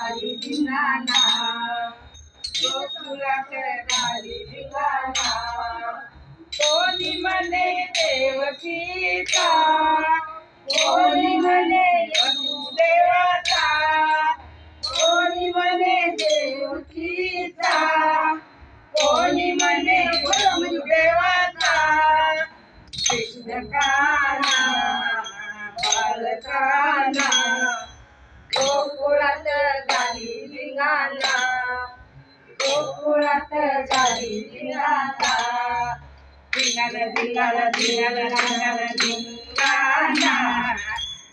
गाली धिंगाणा गोकुळात गाली धिंगाणा कोणी म्हणे देवकीचा कोणी म्हणे वसुदेवाचा कोणी म्हणे देवकीचा कोणी म्हणे वसुदेवाचा कृष्ण काना बालकाना गोकुळात गाली धिंगाणा गोकुळात गाली धिंगाणा धिंगाणा धिंगाणा धिंगाणा धिंगाणा धिंगाणा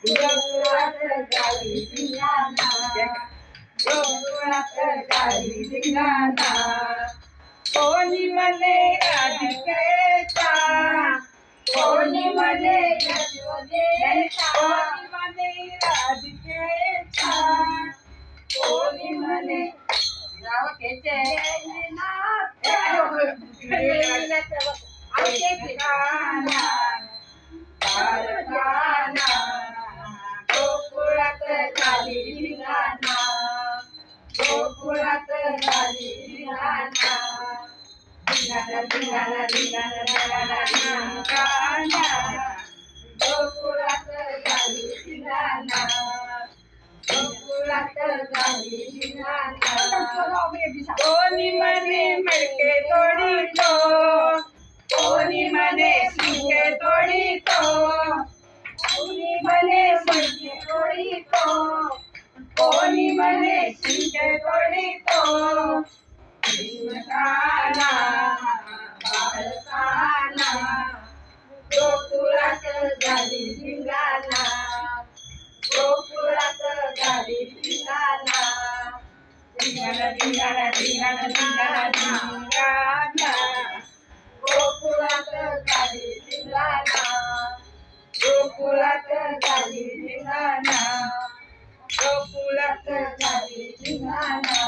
गोकुळात गाली धिंगाणा गोकुळात गाली धिंगाणा कोणी म्हणे राधिकेचा कोणी म्हणे यशोदेचा कोणी म्हणे राधिकेचा कोणी म्हणे रावकेचे बालकाना गोकुळात गाली धिंगाणा गोकुळात गाली धिंगाणा धिंगाणा धिंगाणा धिंगाणा धिंगाणा गोकुळात गाली धिंगाणा गोकुळात गाली धिंगाणा कोणी म्हणे मडके तोडीतो कोणी म्हणे शिंके तोडीतो कोणी म्हणे मडके तोडीतो कोणी म्हणे शिंके तोडीतो कृष्णकाना बालकाना गोकुळात गाली धिंगाणा गोकुळात गाली धिंगाणा धिंगाणा धिंगाणा धिंगाणा धिंगाणा धिंगाणा गोकुळात गाली धिंगाणा गोकुळात गाली धिंगाणा गोकुळात गाली धिंगाणा